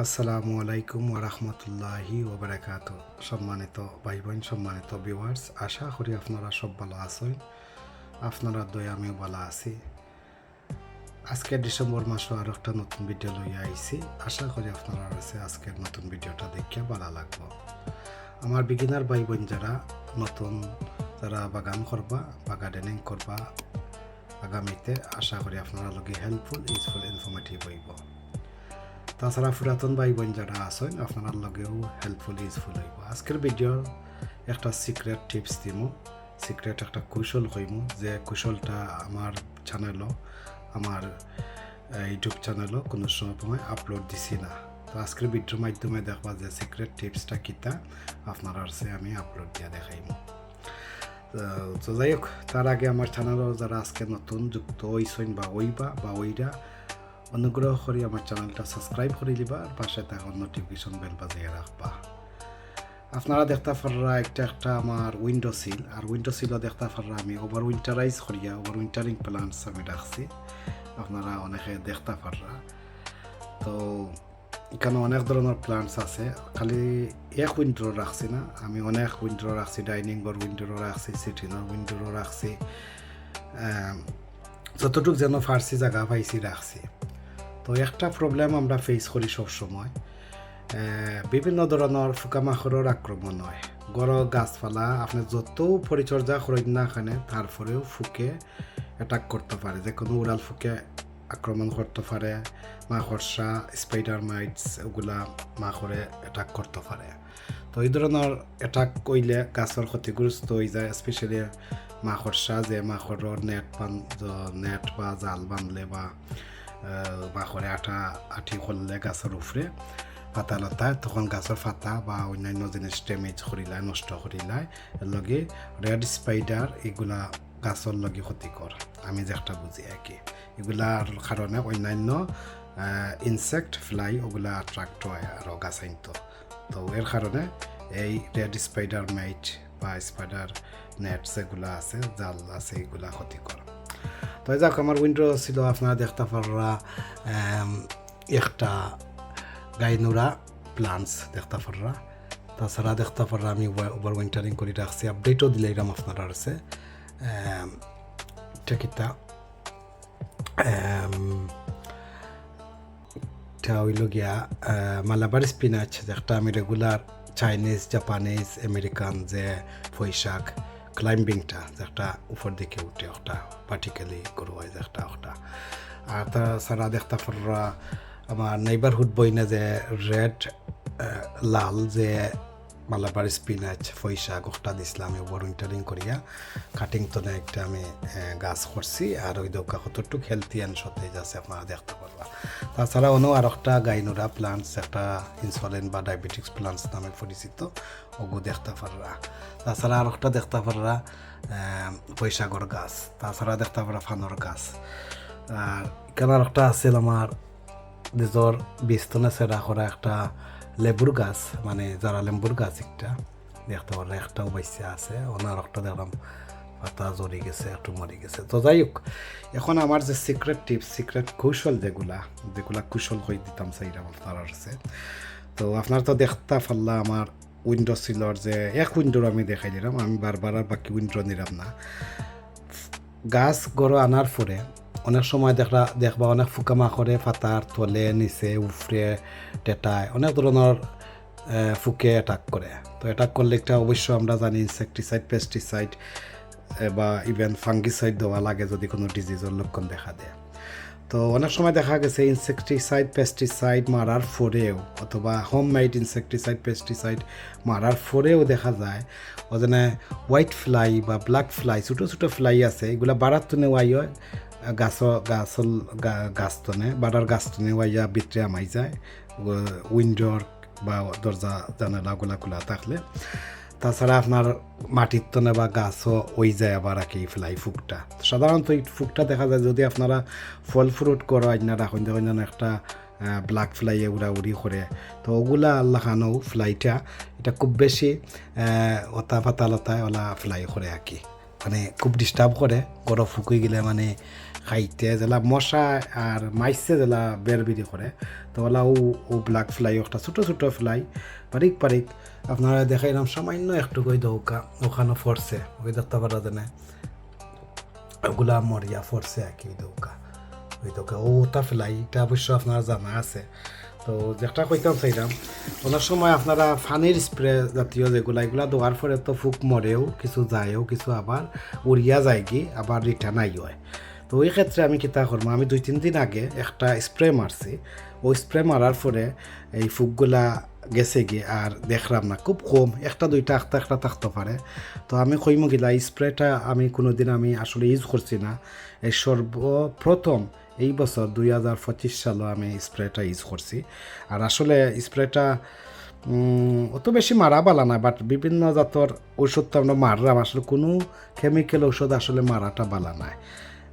আসসালামু আলাইকুম ওরহমতুল্লাহি ওবরাকাত। সম্মানিত ভাই বোন, সম্মানিত ভিউয়ার্স, আশা করি আপনারা সব ভালো আছেন। আপনারা দয়া আমিও ভালো আছি। আজকে ডিসেম্বর মাসে আর একটা নতুন ভিডিও লইয়া আইছি। আশা করি আপনারা আছে আজকের নতুন ভিডিওটা দেখে ভালো লাগবে। আমার বিগিনার ভাই বোন যারা নতুন, যারা বাগান করবা বা গার্ডেনিং করবা আগামীতে, আশা করি আপনারা লগে হেল্পফুল, ইউজফুল, ইনফরমেটিভ হইব। তাছাড়া পুরাতন ভাই বোন যারা আছেন আপনার লগেও হেল্পফুল, ইউজফুল হইব। আজকের ভিডিওর একটা সিক্রেট টিপস দিব, সিক্রেট একটা কৌশল হইব, যে কৌশলটা আমার চ্যানেলও, আমার ইউটিউব চ্যানেলও কোনো সময় আপলোড দিছি না। তো আজকের ভিডিওর মাধ্যমে দেখবা যে সিক্রেট টিপসটা কিতা আপনার আছে আমি আপলোড দিয়ে দেখাইব। তো যাই হোক, তার আগে আমার চ্যানেলও যারা আজকে নতুন যুক্ত হইছেন বা ওইরা অনুগ্রহ করে আমার চ্যানেলটা সাবস্ক্রাইব করে দিবা, আর পাশে থাকা নোটিফিকেশন বেল বাজিয়ে রাখবা। আপনারা দেখতে পাররা একটা আমার উইন্ডো সিল, আর উইন্ডো সিলও দেখতে পাররা আমি ওভার উইন্টারিং প্লান্টস আমি রাখছি, আপনারা অনেকে দেখতে পাররা। তো এখানে অনেক ধরনের প্লান্টস আছে, খালি এক উইন্ডো রাখছি না, আমি অনেক উইন্ডো রাখছি, ডাইনিংয়ের উইন্ডো রাখছি, সিটিংয়ের উইন্ডো রাখছি, যতটুকু যেন ফার্সি জায়গা পাইছি রাখছি। তো একটা প্রবলেম আমরা ফেস করি সবসময়, বিভিন্ন ধরনের পোকামাকড়ের আক্রমণ হয়। গড় গাছপালা আপনি যত পরিচর্যা করেন না এখানে, তারপরেও ফুকে অ্যাটাক করতে পারে, যে কোনো উড়াল ফুকে আক্রমণ করতে পারে, মাকড়সা, স্পাইডার মাইটস, ওগুলা মাকড়ে অ্যাটাক করতে পারে। তো এই ধরনের অ্যাটাক করলে গাছের ক্ষতিগ্রস্ত হয়ে যায়, স্পেশালি মাকড়সা, যে মাকড়ের নেট বা জাল বাঁধলে বা মাকড়ে আঠি করলে গাছের উপরে পাতা লতা, তখন গাছের পাতা বা অন্যান্য জিনিস ড্যামেজ করিলায়, নষ্ট করিলায়, এর লগে রেড স্পাইডার এগুলা গাছের লগে ক্ষতিকর, আমি যেটা বুঝি আর কি। এগুলার কারণে অন্যান্য ইনসেক্ট, ফ্লাই ওগুলা অ্যাট্রাক্ট হয় আর গাছ আইনত। তো এর কারণে এই রেড স্পাইডার মাইট বা স্পাইডার নেট যেগুলো আছে, জাল আছে, এগুলা ক্ষতিকর। তো যাক, আমার উইন্ডো ছিল, আপনারা দেখতে পাররা একটা গাইনুরা প্লান্টস দেখতে পাররা। তাছাড়া দেখতে পাররা আমি ওভার উইন্টারিং করে রাখছি, আপডেটও দিলে এরম আপনারা আছে টেকিটা হইল গিয়া মালাবার স্পিনাচ, যেটা আমি রেগুলার চাইনিজ, জাপানিজ, আমেরিকান যে পৈশাক ক্লাইম্বিংটা, যেটা উপর দিকে উঠে ওটা পার্টিক্যালি করু হয় যেটা ওটা। আর তাছাড়া দেখতে পাররা আমার নেইবারহুড বইনে যে রেড লাল যে মালাবার স্পিনাচ পৈশাক ওটা দিছিলাম আমি ওভার উইন্টারিং করিয়া, কাটিং তনে একটা আমি গাছ করছি, আর ওই দৌকা কতটুকু হেলথি অ্যান্ড সতেজ আছে আপনারা দেখতে পারবা। তাছাড়া অন্য আর একটা গাইনোরা প্লান্টস, একটা ইনসুলিন বা ডায়াবেটিক্স প্লান্টস নামে পরিচিত, ওগু দেখতে পাররা। তাছাড়া আর একটা দেখতে পাররা বৈশাখর গাছ, তাছাড়া দেখতে পাররা ফানোর গাছ। আর এখানে আর একটা আছে আমার নিজের বিস্তনে সেরা করা একটা লেবুর গাছ, মানে যারা লেম্বুর গাছ একটা দেখতে পারলে একটাও বাইসে আছে, ওনার একটা দেখলাম পাতা জড়ি গেছে, একটু মরে গেছে। তো যাই হোক, এখন আমার যে সিক্রেট টিপস, সিক্রেট কৌশল যেগুলা কৌশল হয়ে দিতাম সেইটা আপনার আছে। তো আপনার তো দেখতে পারলা আমার উইন্ডো সিলর যে এক উইন্ডোর আমি দেখাই দিলাম, আমি বারবার আর বাকি উইন্ডো নিলাম না। গাছ গড় আনার পরে অনেক সময় দেখবা অনেক পোকামাকড়ে পাতার তলে, নিচে, উফরে, টেটায় অনেক ধরনের ফুকে অ্যাটাক করে। তো অ্যাটাক করলে একটা অবশ্য আমরা জানি ইনসেকটিসাইড, পেস্টিসাইড বা ইভেন ফাঙ্গিসাইড দেওয়া লাগে যদি কোনো ডিজিজের লক্ষণ দেখা দেয়। তো অনেক সময় দেখা গেছে ইনসেকটিসাইড, পেস্টিসাইড মারার পরেও, অথবা হোম মেড ইনসেকটিসাইড, পেস্টিসাইড মারার পরেও দেখা যায় ওখানে হোয়াইট ফ্লাই বা ব্ল্যাক ফ্লাই, ছোটো ছোটো ফ্লাই আছে, এগুলো বাড়ার তনে ওয়াই হয় গাছতনে বাড়ার গাছতনে ওয়াইয়া ভিতরে আমাই যায় উইন্ডোর বা দরজা জানালাগুলা খোলা থাকলে। তাছাড়া আপনার মাটির তনে বা গাছও ওই যায় আবার আর কি ফ্লাই ফুকটা। সাধারণত এই ফুকটা দেখা যায় যদি আপনারা ফল ফ্রুট করো না রাখুন, দেখুন যেন একটা ব্ল্যাক ফ্লাই উড়ি করে। তো ওগুলা আল্লাহ খানো ফ্লাইটা এটা খুব বেশি ওতা পাতালতায় ওলা ফ্লাই করে আর কি। মানে খুব ডিস্টার্ব করে গরম ফুকুই গেলে মানে খাইতে যেলা মশা আর মাইসে যেলা বেরবিরি করে তো ওলা ও ব্ল্যাক ফ্লাই একটা ছোটো ছোটো ফ্লাই পারিক পারিক আপনারা দেখাইলাম সামান্য একটু কই দৌকা ওখানে ফরছে ওই দেখতে পারা জানে ওগুলা মরিয়া ফরছে আর কি দৌকা ওই দৌকা ওটা ফ্লাই এটা অবশ্য আপনারা জানা আছে তো যেটা কইতাম চাইলাম অনেক সময় আপনারা ফানির স্প্রে জাতীয় যেগুলো এগুলো দেওয়ার পরে তো ফুক মরেও কিছু যায়ও কিছু আবার উড়িয়া যায় কি আবার রিটার্ন আই হয় তো ওই ক্ষেত্রে আমি কিতা করবো আমি 2-3 দিন আগে একটা স্প্রে মারছি ওই স্প্রে মারার পরে এই ফুকগুলা গেছে গিয়ে আর দেখলাম না খুব কম একটা দুইটা একটা থাকতে পারে তো আমি কইম গিলা এই স্প্রেটা আমি কোনোদিন আমি আসলে ইউজ করছি না এই সর্বপ্রথম এই বছর 2025 সালে আমি স্প্রেটা ইউজ করছি আর আসলে স্প্রেটা অত বেশি মারা বালা না বাট বিভিন্ন জাতর ঔষধ তো আমরা মারলাম আসলে কোনো কেমিক্যাল ঔষধ আসলে মারাটা বালা নাই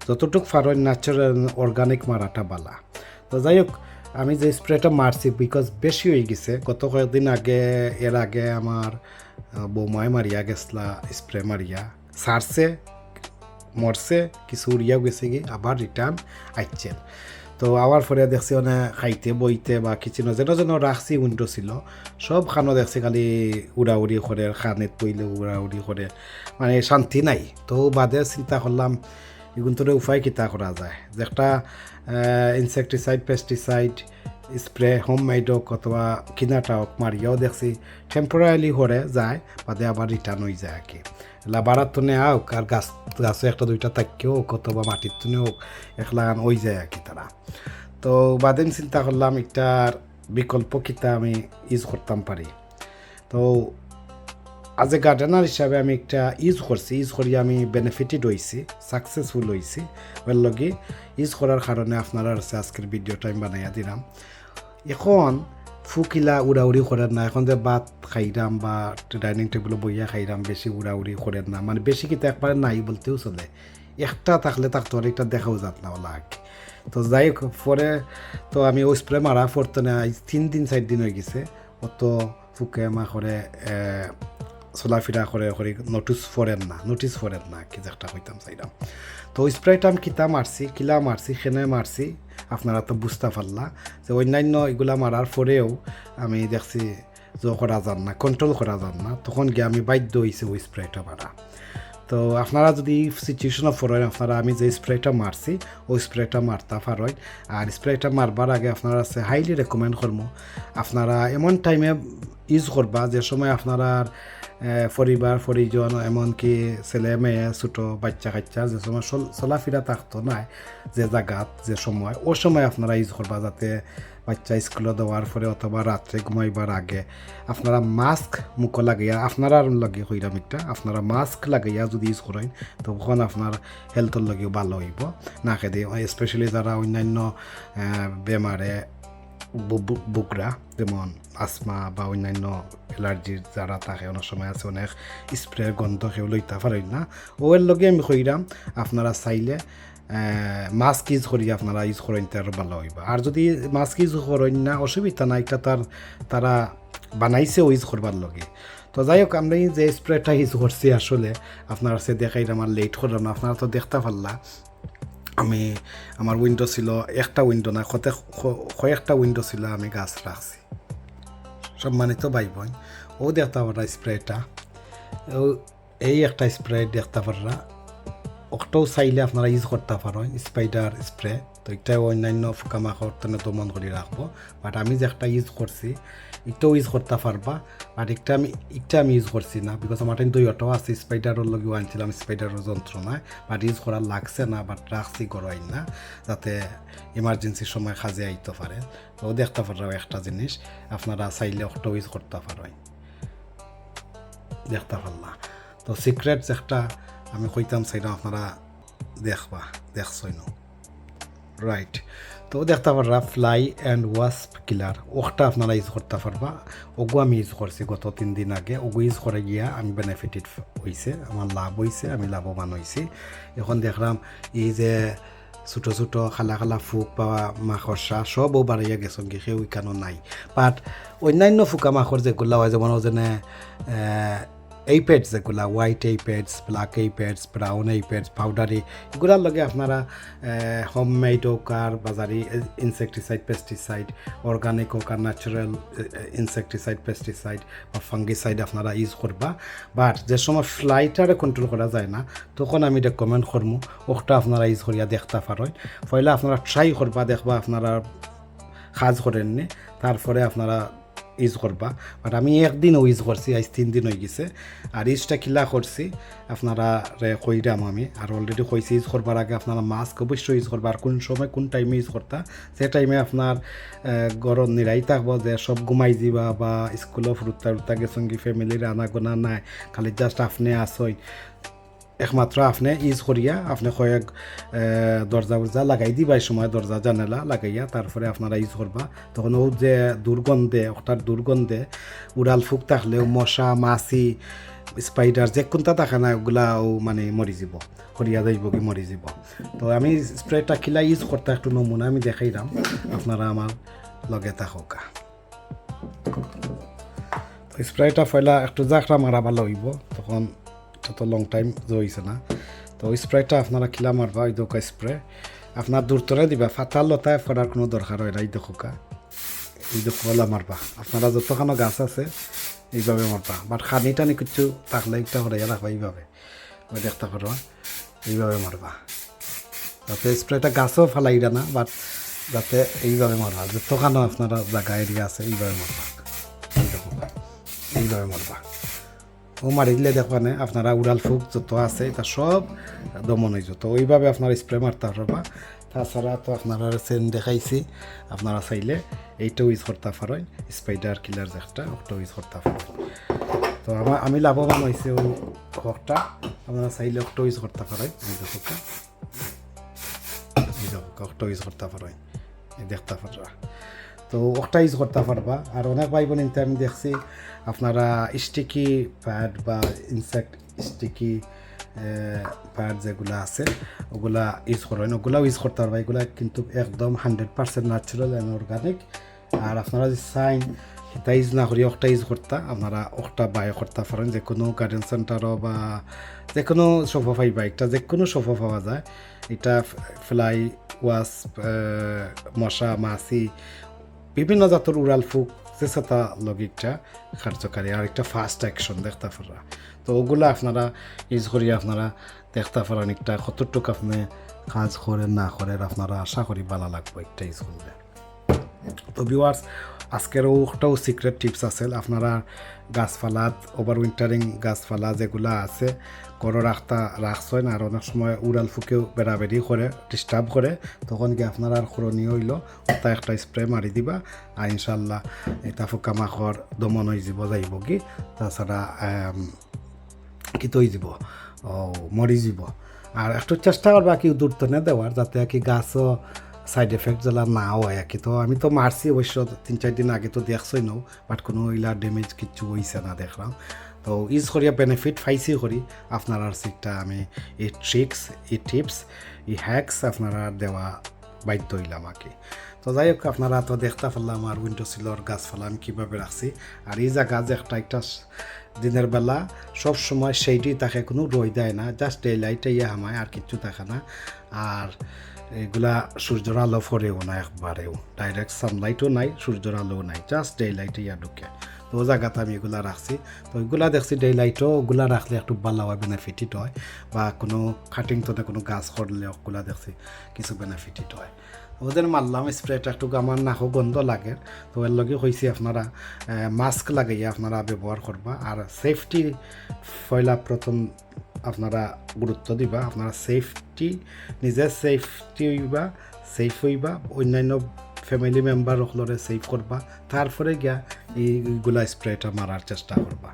যতটুকু ফারন ন্যাচারাল অর্গানিক মারাটা বালা তো যাই হোক আমি যে স্প্রেটা মারছি বিকজ বেশি হয়ে গেছে গত কয়েকদিন আগে এর আগে আমার বৌমায় মারিয়া গেছলা স্প্রে মারিয়া সারছে মরছে কিছু উড়িয়াও গেছে গিয়ে আবার রিটার্ন আইছেন তো আবার পরে দেখছি মানে খাইতে বইতে বা কিচেনে যেন যেন রাখছি উইন্ডো ছিল সব খানো দেখছি খালি উড়াউড়ি করে খানেত বইলে উড়াউড়ি করে মানে শান্তি নাই তো বাদে চিন্তা করলাম এগুলো তোর উপায় কিতা করা যায় যে একটা insecticide pesticide spray home made হোক অথবা কিনাটা হোক মারিয়াও দেখছি টেম্পোরারিলি করে যায় বাদে আবার রিটার্ন হয়ে যায় আর কি লাবারার তনে হোক আর গাছে একটা দুইটা তাকিয়ে হোক অথবা মাটির তনে হোক একলাগান ওই যায় আর কি তারা তো বাদে চিন্তা করলাম এটার বিকল্প কিতা আমি ইউজ করতাম পারি তো আজ এ গার্ডেনার হিসাবে আমি একটা ইউজ করি আমি বেনিফিটেড হয়েছি সাকসেসফুল হয়েছি ওর লগে ইউজ করার কারণে আপনারা আজকের ভিডিওটা আমি বানাইয়া দিলাম এখন ফুকিলা উড়াউড়ি করেন না এখন যে ভাত খাইরাম বা ডাইনিং টেবিলে বইয়া খাইরাম বেশি উড়াউড়ি করেন না মানে বেশি কিন্তু একবারে নাই বলতেও চলে একটা থাকলে থাকতো আর একটা দেখাও যাত না ওলা তো যাই হোক পরে তো আমি ওই স্প্রে মারা পড়তো না 3 দিন 4 দিন হয়ে গেছে অত ফুকে মা করে চলাফেরা করে নোটিস ফরেন না কি একটা কইতাম চাইলাম তো ওই স্প্রেটা আমি কিলা মারছি খেনে মারছি আপনারা তো বুঝতে পারলা যে অন্যান্য এগুলা মারার পরেও আমি দেখছি যে করা যান না কন্ট্রোল করা যান না তখন গিয়ে আমি বাধ্য হয়েছি ওই স্প্রেটা মারা তো আপনারা যদি সিচুয়েশনে পড়েন আপনারা আমি যে স্প্রেটা মারছি ওই স্প্রেটা মারতে পারেন আর স্প্রেটা মারবার আগে আপনারা হাইলি রেকমেন্ড করবো আপনারা এমন টাইমে ইউজ করবা যে সময় আপনারা পরিবার পরিজন এমনকি ছেলে মেয়ে ছোটো বাচ্চা কাচ্চা যে সময় চলাফেরা থাকতো না যে জায়গাত যে সময় ও সময় আপনারা ইউজ করবা যাতে বাচ্চা স্কুলে দেওয়ার পরে অথবা রাত্রে ঘুমাইবার আগে আপনারা মাস্ক মুখ লাগাইয়া আপনারা লগে কইরাম একটা আপনারা মাস্ক লাগাইয়া যদি ইউজ করেন তখন আপনার হেলথের লগেও ভালো হইব না খেদে স্পেশালি যারা অন্যান্য বেমারে বুকরা যেমন আসমা বা অন্যান্য এলার্জির যারা থাকে অনেক সময় আছে অনেক স্প্রের গন্ধ কেউ লইতে পারেন না ওর লগে আমি কইরাম আপনারা চাইলে মাস্ক ইউজ করি আপনারা ইউজ করেন তার ভালো হইবা আর যদি মাস্ক ইউজ করেন না অসুবিধা নাই এটা তারা বানাইছে ইউজ করবার লগে তো যাই হোক আমরা যে স্প্রেটা ইউজ করছি আসলে আপনারা সে দেখাই আমার লেট করলাম না আপনারা তো দেখতে পারলা আমি আমার উইন্ডো ছিল একটা উইন্ডো না কয়েকটা উইন্ডো ছিল আমি গাছ রাখছি সম্মানিত ভাই বোন ও দেখতে পারা স্প্রেটা এই একটা স্প্রে দেখতে পাররা ওটাও চাইলে আপনারা ইউজ করতে পারেন স্পাইডার স্প্রে তো এটাও অন্যান্য পোকামাকড় তেনে তো মন করে রাখবো বাট আমি যে একটা ইউজ করছি এটাও ইউজ করতে পারবা বাট এটা আমি ইউজ করছি না বিকজ আমার দুইটাও আছে স্পাইডারের লগেও আনছিলাম স্পাইডারের যন্ত্রণায় বাট ইউজ করার লাগছে না বাট রাখছি গড়াই না যাতে ইমার্জেন্সির সময় কাজে আইতে পারে তো দেখতে পারো একটা জিনিস আপনারা চাইলে ওটাও ইউজ করতে পারেন দেখতে পারলা তো সিক্রেটস একটা আমি কইতাম চাইলাম আপনারা দেখছই না রাইট তো দেখতে পারবা ফ্লাই অ্যান্ড ওয়াস্প কিলার ওটা আপনারা ইউজ করতে পারবা ওগু আমি ইউজ করছি গত 3 দিন আগে ওগু ইউজ করে গিয়া আমি বেনিফিটেড হয়েছে আমার লাভ হয়েছে আমি লাভবান হয়েছি এখন দেখলাম এই যে ছোটো ছোটো খালা ফুক বা মাকড়সা সবও বাড়িয়া গেছে কেউ কেন নাই বাট অন্যান্য ফুকা মাকড় যেগুলো হয় যেমন যেনে এই পেডস যেগুলা হোয়াইট এই পেডস, ব্ল্যাক এই পেডস, ব্রাউন এই পেডস, পাউডারি, এগুলার লগে আপনারা হোমমেড হোক আর বাজারি ইনসেকটিসাইড পেস্টিসাইড, অর্গানিক হোক আর ন্যাচারাল ইনসেকটিসাইড পেস্টিসাইড বা ফাঙ্গিসাইড আপনারা ইউজ করবা। বাট যে সময় ফ্লাইটারে কন্ট্রোল করা যায় না তখন আমি রেকমেন্ড করবো ওটা আপনারা ইউজ করিয়া দেখতে পারেন। পয়লা আপনারা ট্রাই করবা, দেখবা আপনারা কাজ করেননি, তারপরে আপনারা ইউজ করবা। বাট আমি একদিনও ইউজ করছি, আজ 3 দিন হয়ে গেছে। আর ইউজটা কিলা করছি আপনারা কইরাম আমি, আর অলরেডি কইছি ইউজ করবার আগে আপনারা মাস্ক অবশ্যই ইউজ করবা। আর কোন সময় কোন টাইমে ইউজ করতা, সে টাইমে আপনার গরম নিরাই থাকবো যে সব ঘুমাই যাবা বা স্কুলও ফুরুত্তা গেছেন কি ফ্যামিলির আনা গোনা নাই, খালি জাস্ট আপনি আসই, একমাত্র আপনি ইউজ করিয়া আপনি কয়েক দরজা উরজা লাগাই দিবা, এই সময় দরজা জানালা লাগাইয়া তারপরে আপনারা ইউজ করবা। তখন ও যে দুর্গন্ধে ওটার দুর্গন্ধে উড়াল ফুক থাকলেও মশা মাছি স্পাইডার যে কোনটা থাকে না ওগুলা ও মানে মরি যাব, করিয়া যাইব কি মরি যাব। তো আমি স্প্রেটা কিলা ইউজ করতে একটু নমুনা আমি দেখাইলাম, আপনারা আমার লগে থাকা। তো স্প্রেটা ফয়লা একটু জাকড়া মারা ভালো হইব, তখন তত লং টাইম হয়েছে না। তো স্প্রেটা আপনারা কিলা মারবা, ওই দোকা স্প্রে আপনার দূর তরে দিবা, ফাতাল লতায় ফেরার কোনো দরকার হয় না। এই দেখোকা এই দেখোলা মারবা, আপনারা যতখানো গাছ আছে এইভাবে মারবা। বাট খানি টানি কিছু থাকলে একটা হরাইয়া রাখবা, এইভাবে ওই দেখতে পারবা, এইভাবে মারবা যাতে স্প্রেটা গাছও ফালাইরা না, বাট যাতে এইভাবে মারবা, যতখানো আপনারা জায়গা এরিয়া আছে এইভাবে মারবা। এই দেখোকা এইভাবে মারবা, ও মারি দিলে দেখবেন আপনারা উড়াল ফুক যত আছে এটা সব দমন হয়ে যেত। ওইভাবে আপনারা স্প্রে মারতে পারবা। তাছাড়া তো আপনারা সেন দেখাইছি, আপনারা চাইলে এইটাও ইউজ করতে পারেন, স্পাইডার কিলার যেটা ওটাও ইউজ করতে পারেন। তো আমি লাভবান হয়েছে ওই হকটা, আপনারা চাইলে ওটাও ইউজ করতে পারেন। এই দেখোকা ওটাও ইউজ করতে পারেন, এই দেখতে পারবা। তো ওটা ইউজ করতে পারবা। আর অনেক ভাই বোন আমি দেখছি আপনারা স্টিকি প্যাড বা ইনসেক্ট স্টিকি প্যাড যেগুলো আছে ওগুলা ইউজ করেন, ওগুলাও ইউজ করতে পারবা। এগুলা কিন্তু একদম 100% ন্যাচারাল অ্যান্ড অর্গানিক। আর আপনারা যে সাইন সেটা ইউজ না করি ওটা ইউজ করতে, আপনারা ওটা বাই করতে পারেন যে কোনো গার্ডেন সেন্টারও বা যে কোনো সোফা পাইবা, একটা যে কোনো সোফা পাওয়া যায়। এটা ফ্লাই ওয়াস, মশা মাছি বিভিন্ন জাতের উড়াল ফুক যে সেটা লজিকটা কার্যকারী আর একটা ফাস্ট অ্যাকশন দেখতে পারা। তো ওগুলো আপনারা ইউজ করি আপনারা দেখতে পারেন একটা কতটুকু আপনি কাজ করেন না করেন, আপনারা আশা করি ভালো লাগবে একটা ইউজ করলে। তো ভিউয়ার্স আজকের ওটাও সিক্রেট টিপস আছে, আপনারা গাছপালাত ওভার উইন্টারিং গাছপালা যেগুলো আছে করো রাখছেন, আর অনেক সময় উড়াল ফুকেও বেড়াবেড়ি করে ডিস্টার্ব করে, তখন কি আপনারা আর করণীয় হইল ওটা একটা স্প্রে মারি দিবা, আর ইনশাল্লাহ এটা পোকামাকড় দমন হয়ে যাইব কি, তাছাড়া কি তো হয়ে যাব মরি যাব। আর একটু চেষ্টা করবা কি দূর তনে দেওয়ার, যাতে কি গাছও সাইড এফেক্ট জ্বালা না হয় আর কি। তো আমি তো মারছি অবশ্য 3-4 দিন আগে, তো দেখছই নাও, বাট কোনো ইলা ড্যামেজ কিচ্ছু হয়েছে না দেখলাম। তো ইউজ করিয়া বেনিফিট পাইছি করি আপনার আর সিটটা আমি এই ট্রিক্স এই টিপস এই হ্যাকস আপনারা দেওয়া বাধ্য হইলাম আর কি। তো যাই হোক আপনারা তো দেখতে পারলাম আমার উইন্ডো সিলর গাছপালা আমি কীভাবে রাখছি। আর এই জায়গা যে একটা দিনের বেলা সব সময় সেইটাই থাকে, কোনো রই দেয় না, জাস্ট ডে লাইটে হামায় আর কিচ্ছু থাকে না। আর এগুলা সূর্যের আলো পড়েও না একবারেও, ডাইরেক্ট সানলাইটও নাই, সূর্যের আলোও নাই, জাস্ট ডে লাইটে ঢুকে। তো ও জায়গাতে আমি এগুলা রাখছি। তো ওইগুলা দেখছি ডে লাইটও ওগুলা রাখলে একটু ভালো হয়, বেনিফিটেড হয়, বা কোনো কাটিং তোতে কোনো গাছ করলে ওগুলা দেখছি কিছু বেনিফিটেড হয়। ওদের মারলাম স্প্রেটা একটু আমার নাকও গন্ধ লাগে। তো এর লগে হয়েছে আপনারা মাস্ক লাগাইয়া আপনারা ব্যবহার করবা। আর সেফটি পয়লা প্রথম আপনারা গুরুত্ব দিবা, আপনারা সেফটি নিজে সেফটি হইবা, সেফ হইবা, অন্যান্য ফ্যামিলি মেম্বার ওগুলোরে সেভ করবা, তারপরে গিয়া এইগুলা স্প্রেটা মারার চেষ্টা করবা।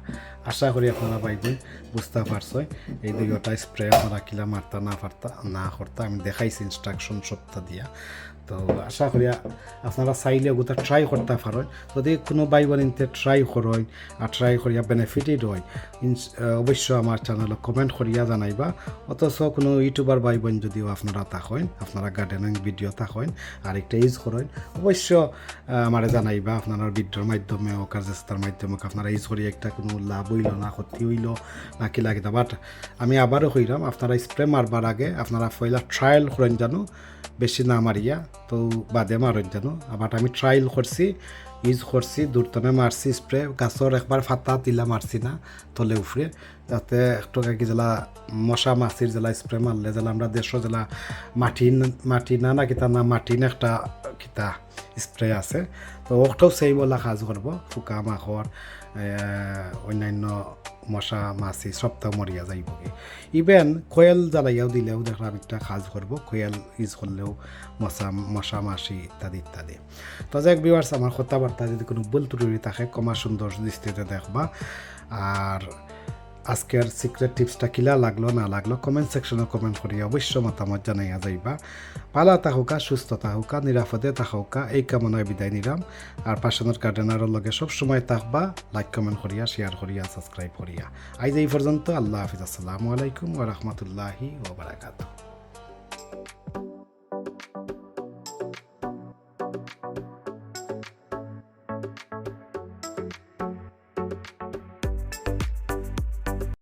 আশা করি আপনারা বাইদিন বুঝতে পারছই এই দুইটা স্প্রে আপনারা কিলা মারতা না করতা আমি দেখাইছি ইনস্ট্রাকশন সবটা দিয়া। তো আশা করি আপনারা চাইলে ওগুলো ট্রাই করতে পারেন। যদি কোনো ভাই বোন ট্রাই করেন আর ট্রাই করিয়া বেনিফিটেড হয় অবশ্য আমার চ্যানেলে কমেন্ট করিয়া জানাইবা। অথচ কোনো ইউটিউবার ভাই বোন যদিও আপনারা থাকেন, আপনারা গার্ডেনিং ভিডিও থাকেন আর একটা ইউজ করেন, অবশ্য আমার জানাইবা। আপনারা ভিডিওর মাধ্যমে মাধ্যমে হোক আর চেষ্টার মাধ্যমে হোক আপনারা ইউজ করি একটা কোনো লাভ হইল না ক্ষতি হইল না কি লাগে বাট আমি আবারও কইরাম আপনারা স্প্রে মারবার আগে আপনারা পয়লা ট্রায়াল করেন জানো বেশি না মারিয়া তো বাদে মারেন জানো বাট আমি ট্রায়াল করছি ইউজ করছি দূরতনে মারছি স্প্রে গাছর একবার ফাতা তিলা মারছি না তলে উফরে যাতে একটু কি জেলা মশা মাছির জেলা স্প্রে মারলে জেলা আমরা দেশ জেলা মাটি না কিতা না মাটিন একটা কিতা স্প্রে আছে তো ওটাও সেই বলা কাজ করব ফুকা মাখর অন্যান্য মশা মাছি সপ্তাহ মরিয়া যাইব ইভেন কোয়েল জ্বালাইয়াও দিলেও দেখলাম একটা কাজ করব কোয়েল ইউজ করলেও মশা মাছি ইত্যাদি ইত্যাদি তো যাই ভিউয়ার্স আমার কথাবার্তা যদি কোনো ভুল ত্রুটি থাকে কমা সুন্দর দৃষ্টিতে দেখবা আর আজকের সিক্রেট টিপসটা কিলা লাগলো না লাগলো কমেন্ট সেকশনে কমেন্ট করিয়া অবশ্য মতামত জানাইয়া যাইবা ভালো থাকুকা সুস্থ থাকুকা নিরাপদে থাকুকা এই কামনায় বিদায় নিলাম আর পাশনের গার্ডেনারের লগে সবসময় থাকবা লাইক কমেন্ট করিয়া শেয়ার করিয়া সাবস্ক্রাইব করিয়া আজ এই পর্যন্ত আল্লাহ হাফিজ আসসালামু আলাইকুম ওয়া রাহমাতুল্লাহি ওয়া বারাকাতুহু।